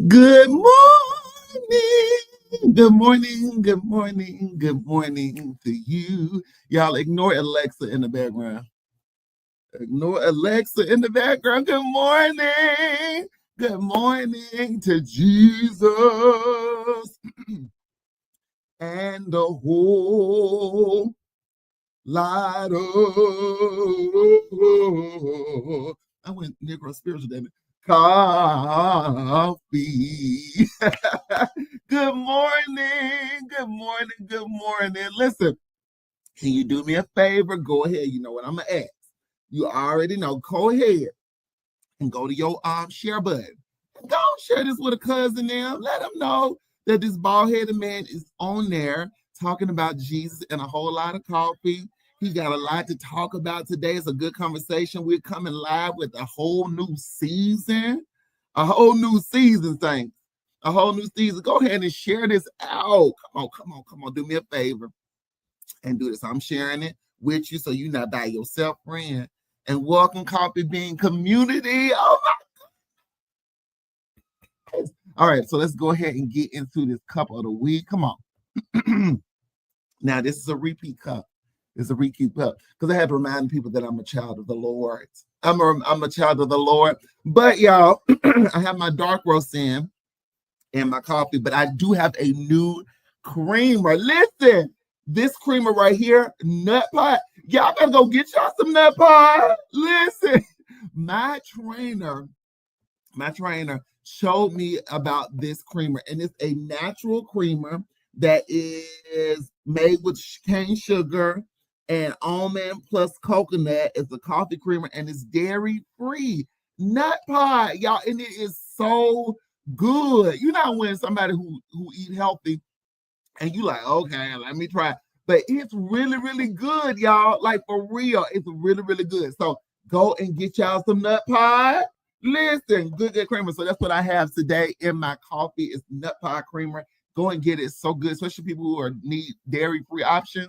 Good morning. Good morning. Good morning. Good morning to you. Y'all ignore Alexa in the background. Ignore Alexa in the background. Good morning. Good morning to Jesus and the whole lot of. I went Negro spiritual, damn it. Coffee. Good morning. Good morning. Good morning. Listen, can you do me a favor? Go ahead. You know what I'm gonna ask. You already know. Go ahead and go to your share button. Go share this with a cousin now. Let them know that this bald-headed man is on there talking about Jesus and a whole lot of coffee. He got a lot to talk about today. It's a good conversation. We're coming live with a whole new season. A whole new season, thanks. A whole new season. Go ahead and share this out. Come on. Do me a favor and do this. I'm sharing it with you so you're not by yourself, friend. And welcome, Coffee Bean Community. Oh my. All right, so let's go ahead and get into this cup of the week. Come on. Now, this is a repeat cup. It's a repeat cup because I had to remind people that I'm a child of the Lord. I'm a child of the Lord. But y'all, I have my dark roast in and my coffee, but I do have a new creamer. Listen, this creamer right here, Nut Pot. Y'all better go get y'all some Nut Pot. Listen, my trainer showed me about this creamer, and it's a natural creamer that is made with cane sugar and almond plus coconut. It's a coffee creamer, and it's dairy free. Nut Pot, y'all, and it is so good. You know when somebody who eat healthy, and you like, okay, let me try. But it's really, really good, y'all. Like for real, it's really, really good. So go and get y'all some Nut Pot. Listen, good creamer. So that's what I have today in my coffee. It's Nut Pot creamer. Go and get it. It's so good, especially people who need dairy-free options.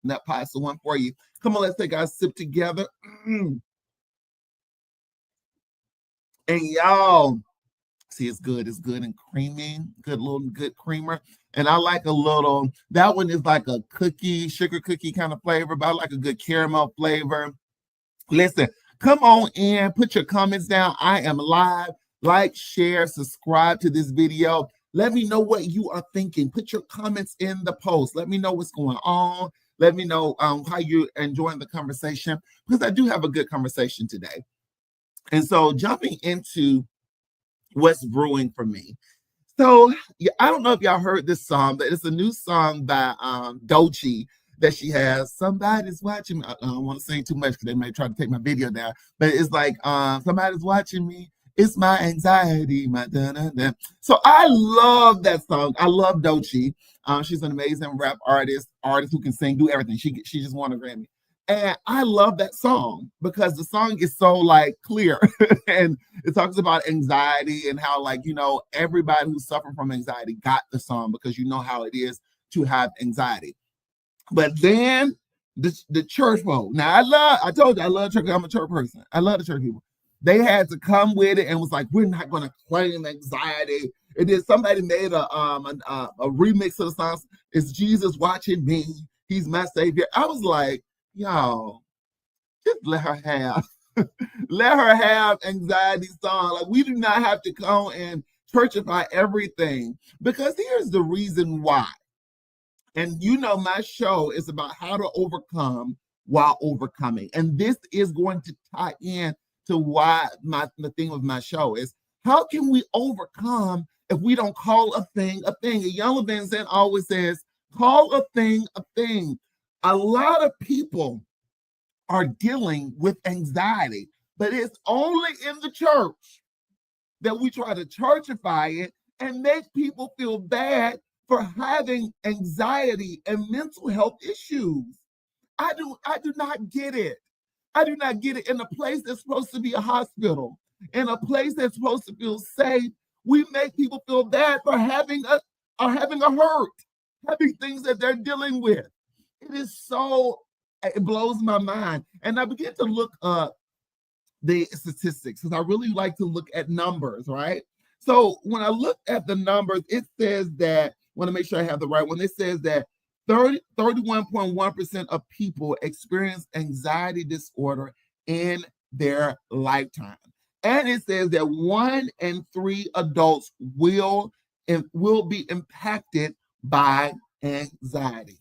Nut Pot's the one for you. Come on, let's take our sip together. And y'all, see, it's good and creamy. Good creamer. And I like a little, that one is like a sugar cookie kind of flavor, but I like a good caramel flavor. Listen, come on in, put your comments down. I am live. Like, share, subscribe to this video. Let me know what you are thinking. Put your comments in the post. Let me know what's going on. Let me know how you're enjoying the conversation, because I do have a good conversation today. And so jumping into what's brewing for me. So I don't know if y'all heard this song, but it's a new song by Doechii that she has. Somebody's watching me. I don't want to sing too much because they may try to take my video down. But it's like somebody's watching me. It's my anxiety, my da-da-da. So I love that song. I love Doechii. She's an amazing rap artist who can sing, do everything. She just won a Grammy. And I love that song because the song is so like clear and it talks about anxiety and how, like, you know, everybody who's suffering from anxiety got the song because you know how it is to have anxiety. But then the church folk, now I told you I love church. I'm a church person. I love the church people. They had to come with it and was like, we're not going to claim anxiety. And then somebody made a remix of the song. Is Jesus watching me? He's my savior. I was like, y'all, just let her have let her have anxiety song. Like, we do not have to go and churchify everything, because here's the reason why. And you know, my show is about how to overcome while overcoming. And this is going to tie in to why the theme of my show is, how can we overcome if we don't call a thing a thing? And Young Van Zandt always says, call a thing a thing. A lot of people are dealing with anxiety, but it's only in the church that we try to churchify it and make people feel bad for having anxiety and mental health issues. I do not get it. I do not get it. In a place that's supposed to be a hospital, in a place that's supposed to feel safe, we make people feel bad for having a hurt, having things that they're dealing with. It is so, it blows my mind. And I began to look up the statistics because I really like to look at numbers, right? So when I look at the numbers, it says that, I want to make sure I have the right one. It says that 31.1% of people experience anxiety disorder in their lifetime. And it says that 1 in 3 adults will be impacted by anxiety.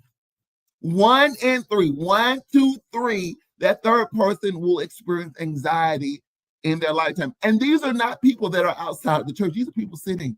1 in 3, 1, 2, 3, that third person will experience anxiety in their lifetime. And these are not people that are outside the church. These are people sitting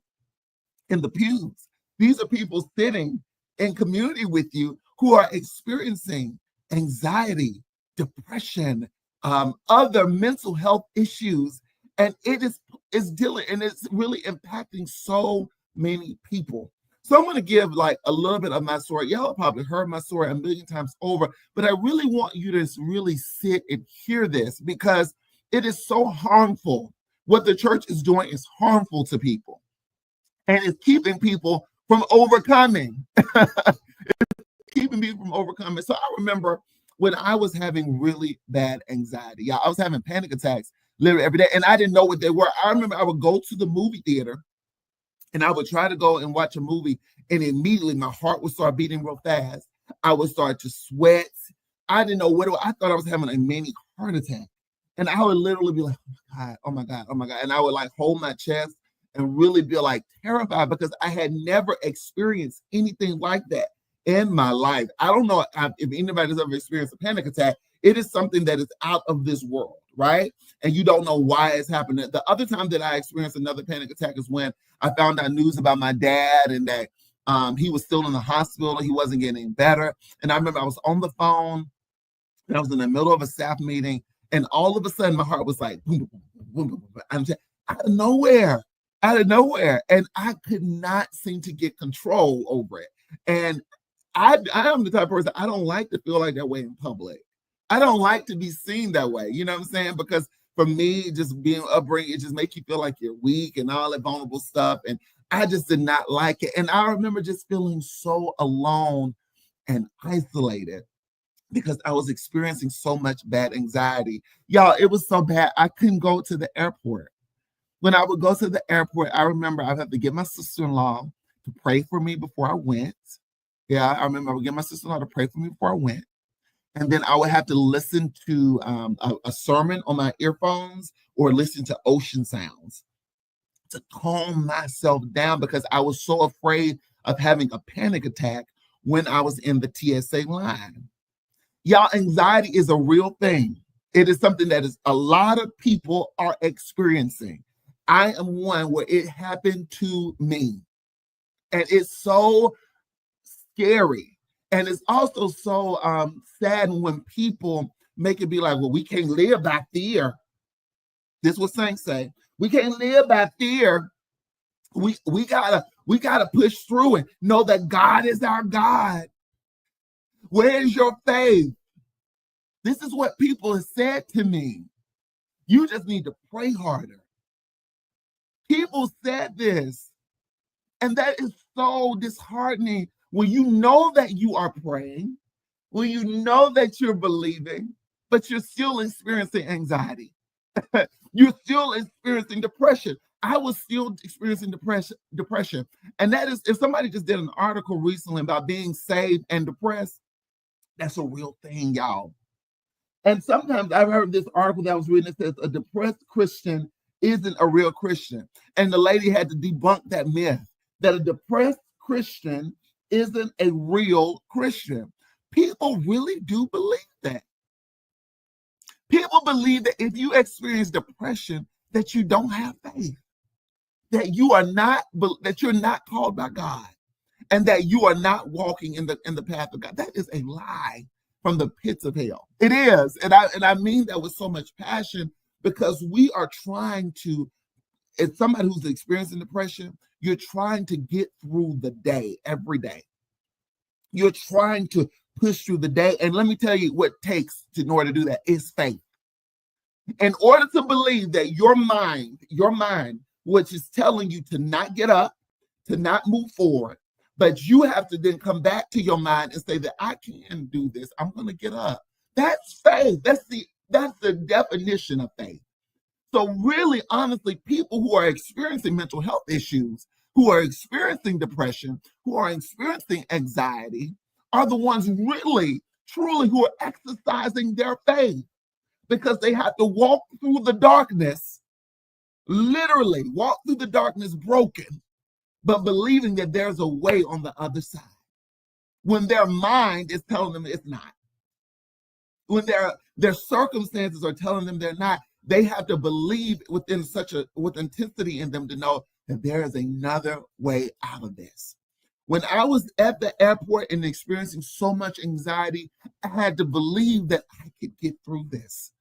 in the pews. These are people sitting in community with you who are experiencing anxiety, depression, other mental health issues. And it's dealing, and it's really impacting so many people. So I'm going to give like a little bit of my story. Y'all have probably heard my story a million times over, but I really want you to really sit and hear this, because it is so harmful. What the church is doing is harmful to people, and it's keeping people from overcoming. Keeping people from overcoming. So I remember when I was having really bad anxiety. Yeah, I was having panic attacks literally every day, and I didn't know what they were. I remember I would go to the movie theater, and I would try to go and watch a movie, and immediately my heart would start beating real fast. I would start to sweat. I didn't know what it was. I thought I was having a mini heart attack. And I would literally be like, oh my God, oh my God, oh my God. And I would like hold my chest and really be like terrified, because I had never experienced anything like that in my life. I don't know if anybody's ever experienced a panic attack. It is something that is out of this world, right? And you don't know why it's happening. The other time that I experienced another panic attack is when I found out news about my dad, and that he was still in the hospital. He wasn't getting better. And I remember I was on the phone, and I was in the middle of a staff meeting, and all of a sudden my heart was like, boom, boom, boom, boom, boom. I'm just, out of nowhere. And I could not seem to get control over it. And I am the type of person, I don't like to feel like that way in public. I don't like to be seen that way. You know what I'm saying? Because for me, just being upbringing, it just makes you feel like you're weak and all that vulnerable stuff. And I just did not like it. And I remember just feeling so alone and isolated, because I was experiencing so much bad anxiety. Y'all, it was so bad, I couldn't go to the airport. When I would go to the airport, I remember I would have to get my sister-in-law to pray for me before I went. Yeah, I remember I would get my sister-in-law to pray for me before I went. And then I would have to listen to a sermon on my earphones, or listen to ocean sounds to calm myself down, because I was so afraid of having a panic attack when I was in the TSA line. Y'all, anxiety is a real thing. It is something that is a lot of people are experiencing. I am one where it happened to me. And it's so scary. And it's also so sad when people make it be like, well, we can't live by fear. This is what saints say. We can't live by fear. We gotta push through it. Know that God is our God. Where is your faith? This is what people have said to me. You just need to pray harder. People said this. And that is so disheartening when you know that you are praying, when you know that you're believing, but you're still experiencing anxiety. You're still experiencing depression. I was still experiencing depression. And that is, if somebody just did an article recently about being saved and depressed, that's a real thing, y'all. And sometimes I've heard this article that was written that says a depressed Christian isn't a real Christian. And the lady had to debunk that myth, that a depressed Christian isn't a real Christian. People really do believe that. People believe that if you experience depression, that you don't have faith, that you're not called by God, and that you are not walking in the path of God. That is a lie from the pits of hell. It is. And I mean that with so much passion, because we are trying to, as somebody who's experiencing depression, you're trying to get through the day every day. You're trying to push through the day. And let me tell you what it takes in order to do that is faith. In order to believe that your mind, which is telling you to not get up, to not move forward, but you have to then come back to your mind and say that I can do this. I'm going to get up. That's faith. That's the definition of faith. So really, honestly, people who are experiencing mental health issues, who are experiencing depression, who are experiencing anxiety, are the ones really, truly who are exercising their faith because they have to walk through the darkness, literally walk through the darkness broken, but believing that there's a way on the other side when their mind is telling them it's not. When their circumstances are telling them they're not, they have to believe with intensity in them to know that there is another way out of this. When I was at the airport and experiencing so much anxiety, I had to believe that I could get through this.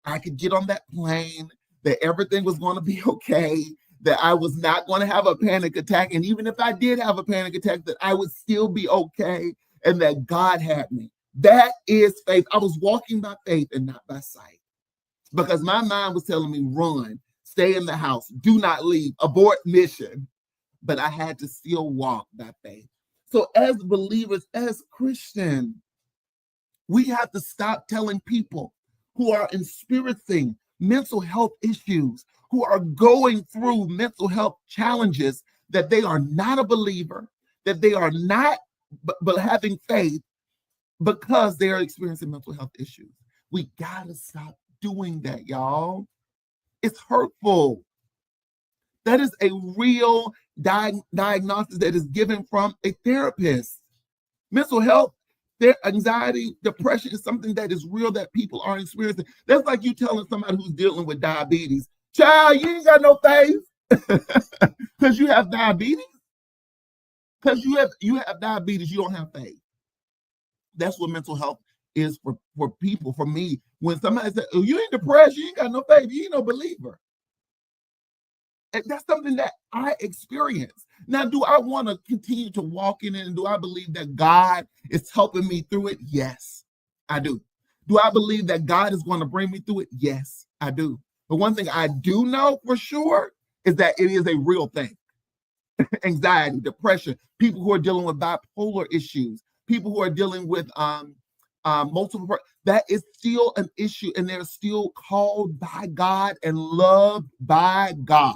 I could get on that plane, that everything was going to be okay, that I was not going to have a panic attack. And even if I did have a panic attack, that I would still be okay and that God had me. That is faith. I was walking by faith and not by sight because my mind was telling me, run, stay in the house, do not leave, abort mission. But I had to still walk by faith. So as believers, as Christians, we have to stop telling people who are experiencing mental health issues, who are going through mental health challenges, that they are not a believer, that they are not but having faith because they are experiencing mental health issues. We got to stop doing that, y'all. It's hurtful. That is a real diagnosis that is given from a therapist. Mental health, anxiety, depression is something that is real that people are experiencing. That's like you telling somebody who's dealing with diabetes, child, you ain't got no faith because you have diabetes. Because you have diabetes, you don't have faith. That's what mental health is for people, for me. When somebody says, oh, you ain't depressed, you ain't got no faith, you ain't no believer. And that's something that I experience. Now, do I want to continue to walk in it? And do I believe that God is helping me through it? Yes, I do. Do I believe that God is going to bring me through it? Yes, I do. But one thing I do know for sure is that it is a real thing. Anxiety, depression, people who are dealing with bipolar issues, people who are dealing with multiple, that is still an issue, and they're still called by God and loved by God.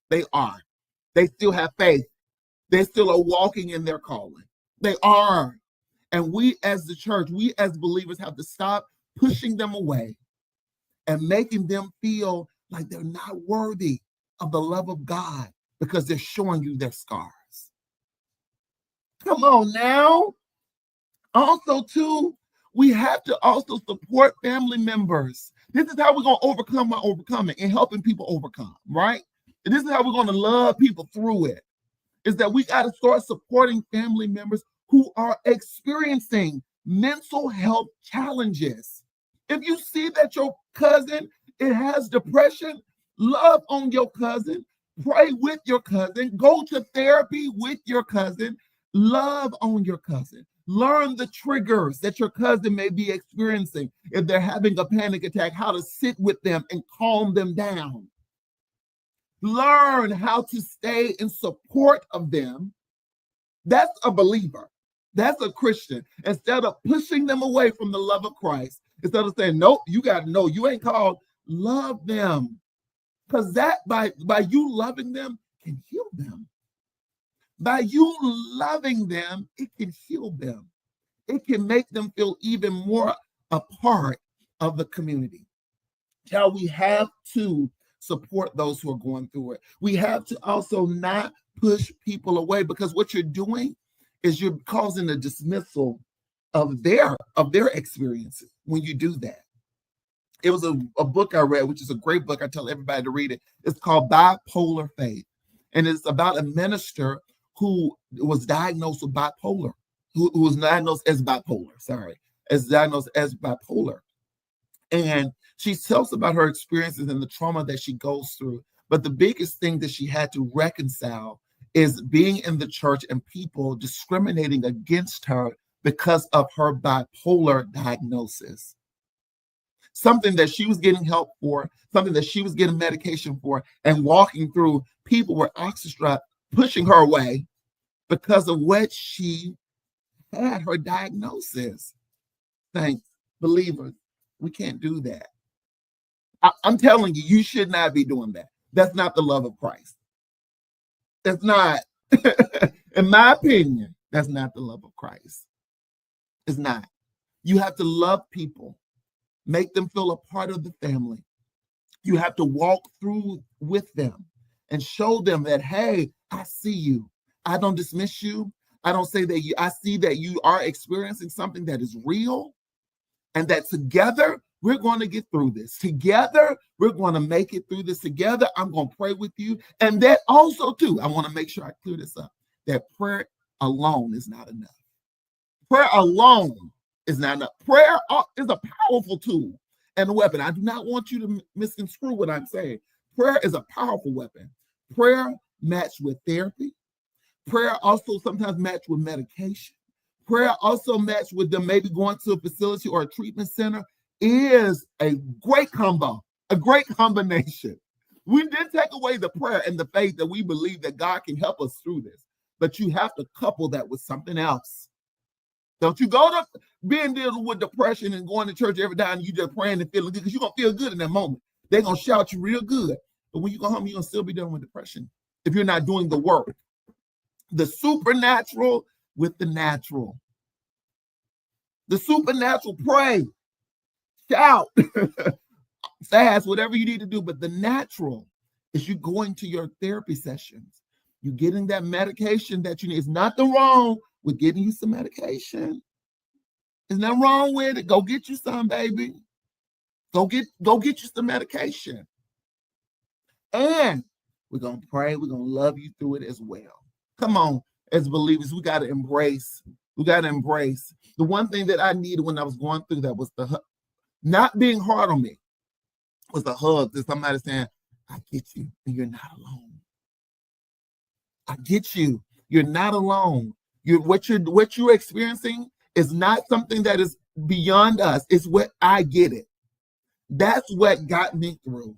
They are. They still have faith. They still are walking in their calling. They are. And we as the church, we as believers have to stop pushing them away and making them feel like they're not worthy of the love of God because they're showing you their scars. Come on now. Also, too, we have to also support family members. This is how we're going to overcome by overcoming and helping people overcome, right? And this is how we're going to love people through it, is that we got to start supporting family members who are experiencing mental health challenges. If you see that your cousin, it has depression, love on your cousin, pray with your cousin, go to therapy with your cousin, love on your cousin. Learn the triggers that your cousin may be experiencing. If they're having a panic attack, how to sit with them and calm them down. Learn how to stay in support of them. That's a believer. That's a Christian. Instead of pushing them away from the love of Christ, instead of saying, nope, you got to know, you ain't called, love them. Because that by you loving them can heal them. By you loving them, it can heal them. It can make them feel even more a part of the community. Now we have to support those who are going through it. We have to also not push people away, because what you're doing is you're causing a dismissal of their experiences when you do that. It was a book I read, which is a great book. I tell everybody to read it. It's called Bipolar Faith. And it's about a minister who was diagnosed with bipolar, who was diagnosed as bipolar, And she tells about her experiences and the trauma that she goes through. But the biggest thing that she had to reconcile is being in the church and people discriminating against her because of her bipolar diagnosis. Something that she was getting help for, something that she was getting medication for, and walking through, people were ostracized, pushing her away because of what she had, her diagnosis. Thanks, believers, we can't do that. I'm telling you, you should not be doing that. That's not the love of Christ. That's not, in my opinion, that's not the love of Christ. It's not. You have to love people, make them feel a part of the family. You have to walk through with them and show them that, hey, I see you. I don't dismiss you. I don't say that I see that you are experiencing something that is real, and that together we're going to get through this. Together, we're going to make it through this together. I'm going to pray with you. And that also, too, I want to make sure I clear this up, that prayer alone is not enough. Prayer alone is not enough. Prayer is a powerful tool and a weapon. I do not want you to misconstrue what I'm saying. Prayer is a powerful weapon. Prayer matched with therapy. Prayer also sometimes matched with medication. Prayer also matched with them maybe going to a facility or a treatment center is a great combo, a great combination. We did take away the prayer and the faith that we believe that God can help us through this, but you have to couple that with something else. Don't you go to being dealing with depression and going to church every day and you just praying and feeling good, because you're going to feel good in that moment. They're going to shout you real good. But when you go home, you're going to still be dealing with depression if you're not doing the work. The supernatural with the natural. The supernatural, pray, shout, fast, whatever you need to do. But the natural is you going to your therapy sessions. You getting that medication that you need. It's nothing wrong with getting you some medication. There's nothing wrong with it. Go get you some, baby. Go get you some medication. And we're going to pray. We're going to love you through it as well. Come on, as believers, we got to embrace. We got to embrace. The one thing that I needed when I was going through that was not being hard on me, was the hug that somebody saying, I get you, and you're not alone. I get you. You're not alone. What you're experiencing is not something that is beyond us. It's what I get it. That's what got me through.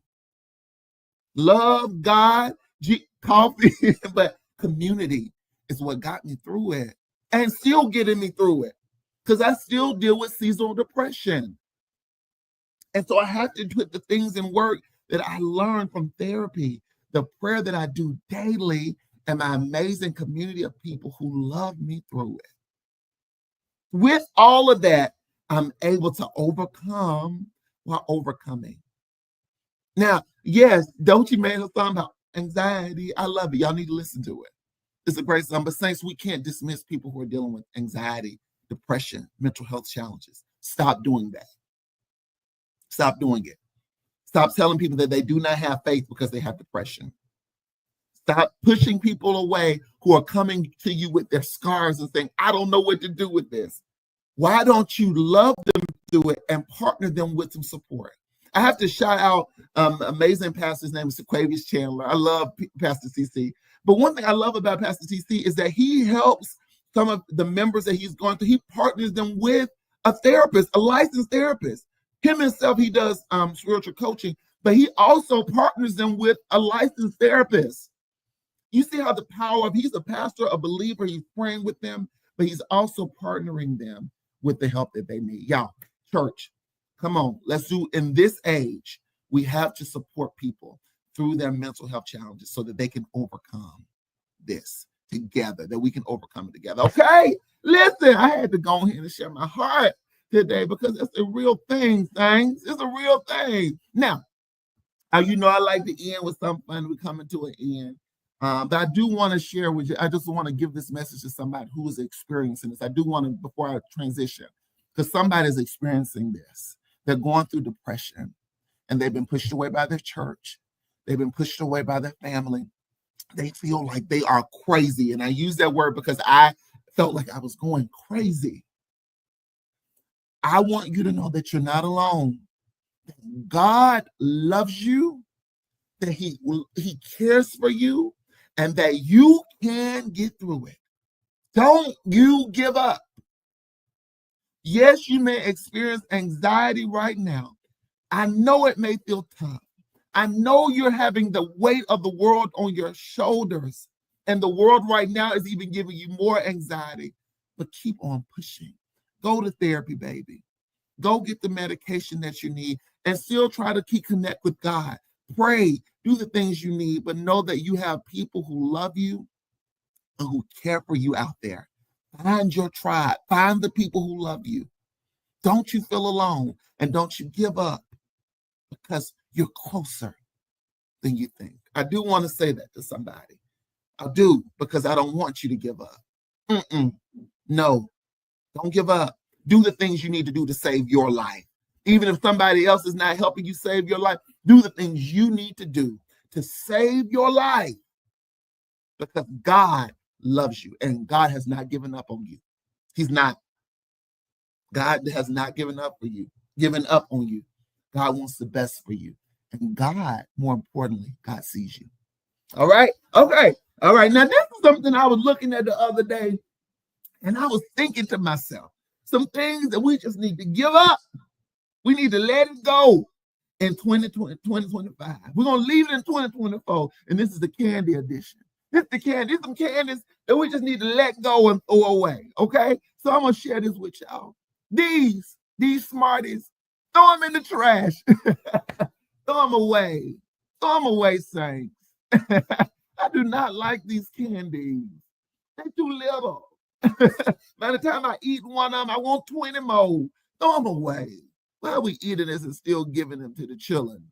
Love, God, coffee, but community is what got me through it, and still getting me through it, because I still deal with seasonal depression. And so I have to put the things in work that I learned from therapy, the prayer that I do daily, and my amazing community of people who love me through it. With all of that, I'm able to overcome while overcoming. Now, yes, don't you made a song about anxiety? I love it. Y'all need to listen to it. It's a great song. But saints, we can't dismiss people who are dealing with anxiety, depression, mental health challenges. Stop doing that. Stop doing it. Stop telling people that they do not have faith because they have depression. Stop pushing people away who are coming to you with their scars and saying, I don't know what to do with this. Why don't you love them through it and partner them with some support? I have to shout out amazing pastor's name is Sequavius Chandler. I love Pastor CC. But one thing I love about Pastor CC is that he helps some of the members that he's going through. He partners them with a therapist, a licensed therapist. Him himself, he does spiritual coaching, but he also partners them with a licensed therapist. You see how the power of, he's a pastor, a believer, he's praying with them, but he's also partnering them with the help that they need. Y'all, church, come on, let's do, in this age, we have to support people through their mental health challenges so that they can overcome this together, that we can overcome it together. Okay, listen, I had to go ahead and share my heart today because it's a real thing, things. It's a real thing. Now, you know I like to end with something fun. We're coming to an end. But I do want to share with you, I just want to give this message to somebody who is experiencing this. I do want to, before I transition, because somebody's experiencing this. They're going through depression, and they've been pushed away by their church. They've been pushed away by their family. They feel like they are crazy. And I use that word because I felt like I was going crazy. I want you to know that you're not alone. God loves you, that he cares for you, and that you can get through it. Don't you give up. Yes, you may experience anxiety right now. I know it may feel tough. I know you're having the weight of the world on your shoulders, and the world right now is even giving you more anxiety, but keep on pushing. Go to therapy, baby. Go get the medication that you need and still try to keep connect with God. Pray, do the things you need, but know that you have people who love you and who care for you out there. Find your tribe. Find the people who love you. Don't you feel alone, and don't you give up, because you're closer than you think. I do want to say that to somebody. I do, because I don't want you to give up. No, don't give up. Do the things you need to do to save your life. Even if somebody else is not helping you save your life, do the things you need to do to save your life, because God loves you and God has not given up on you. He's not. God has not given up on you. God wants the best for you. And God, more importantly, God sees you. All right? Okay. All right. Now, this is something I was looking at the other day, and I was thinking to myself, some things that we just need to give up. We need to let it go in 2025. We're going to leave it in 2024, and this is the candy edition. This is the candy. These some candies that we just need to let go and throw away, okay? So I'm going to share this with y'all. These Smarties, throw them in the trash. Throw them away. Throw them away, saints. I do not like these candies. They're too little. By the time I eat one of them, I want 20 more. Throw them away. Why are we eating this and still giving them to the children?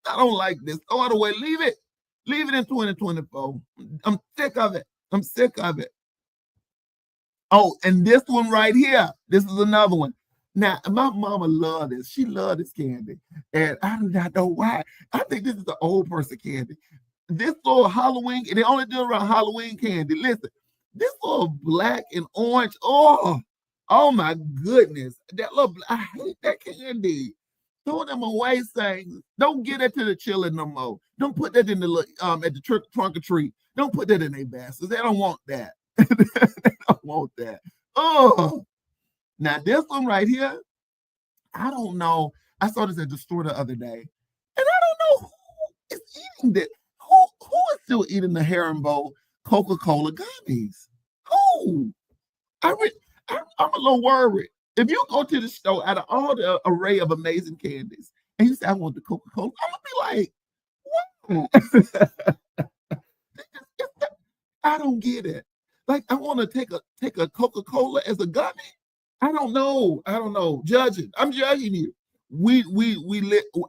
I don't like this. Throw it away. Leave it. Leave it in 2024. I'm sick of it. I'm sick of it. Oh, and this one right here. This is another one. Now, my mama loved this. She loved this candy. And I do not know why. I think this is the old person candy. This little Halloween, they only do around Halloween candy. Listen, this little black and orange. Oh my goodness. That little, I hate that candy. Throw them away, saying, don't get it to the children no more. Don't put that in the at the trunk or treat. Don't put that in their baskets. They don't want that. They don't want that. Oh, now this one right here, I don't know. I saw this at the store the other day, and I don't know who is eating this. Who is still eating the Haribo Coca-Cola gummies? Who? I'm a little worried. If you go to the store out of all the array of amazing candies, and you say, I want the Coca-Cola, I'm gonna be like, what? I don't get it. Like, I want to take a Coca-Cola as a gummy. I don't know. Judging. I'm judging you.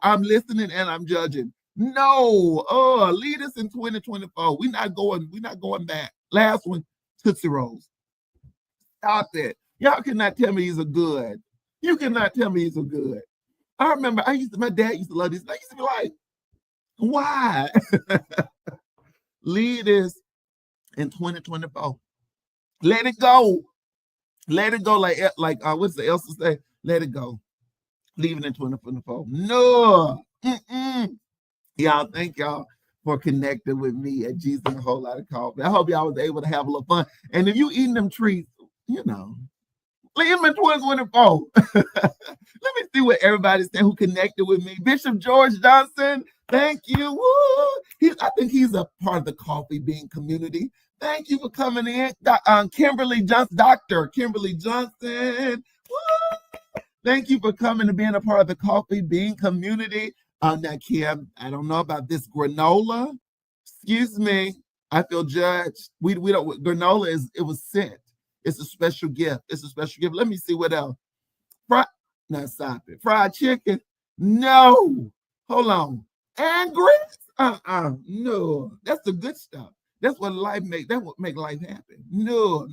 I'm listening and I'm judging. No. Lead us in 2024. We're not going back. Last one, Tootsie Rolls. Stop it. Y'all cannot tell me these are good. You cannot tell me these are good. I remember my dad used to love these. I used to be like, why? Lead us in 2024. Let it go. Let it go. Like what's the Elsa say? Let it go. Leave it in 2024. No. Y'all, thank y'all for connecting with me at Jesus and a Whole Lot of Coffee. I hope y'all was able to have a little fun. And if you eating them treats, leave them in 2024. Let me see what everybody's saying who connected with me. Bishop George Johnson, thank you. Woo! I think he's a part of the Coffee Bean community. Thank you for coming in. Kimberly Johnson, Dr. Kimberly Johnson. Woo! Thank you for coming and being a part of the Coffee Bean community. Now, Kim, I don't know about this granola. Excuse me. I feel judged. We don't, granola it was sent. It's a special gift. Let me see what else. Stop it. Fried chicken. No. Hold on. And grits. No. That's the good stuff. That's what make life happen. No.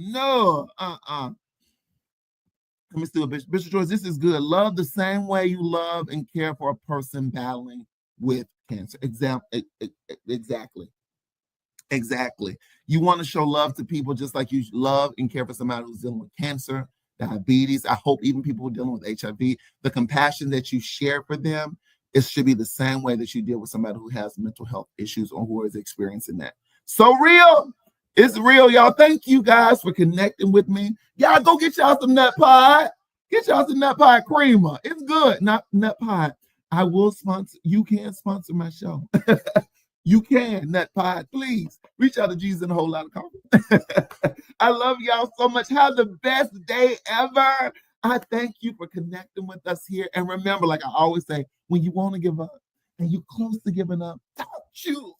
Let me see what Bishop George, this is good. Love the same way you love and care for a person battling with cancer. Exactly. You want to show love to people just like you love and care for somebody who's dealing with cancer, diabetes. I hope even people who are dealing with HIV, the compassion that you share for them, it should be the same way that you deal with somebody who has mental health issues or who is experiencing that. So real. It's real, y'all. Thank you guys for connecting with me. Y'all go get y'all some nut pie. Get y'all some nut pie creamer. It's good. Not nut pie. I will sponsor. You can sponsor my show. You can, nut pie. Please reach out to Jesus and a Whole Lot of Coffee. I love y'all so much. Have the best day ever. I thank you for connecting with us here. And remember, like I always say, when you want to give up and you're close to giving up, don't you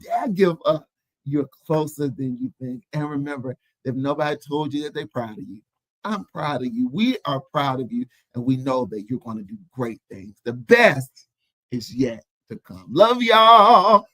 dare give up. You're closer than you think. And remember, if nobody told you that they're proud of you, I'm proud of you. We are proud of you. And we know that you're going to do great things. The best is yet to come. Love y'all.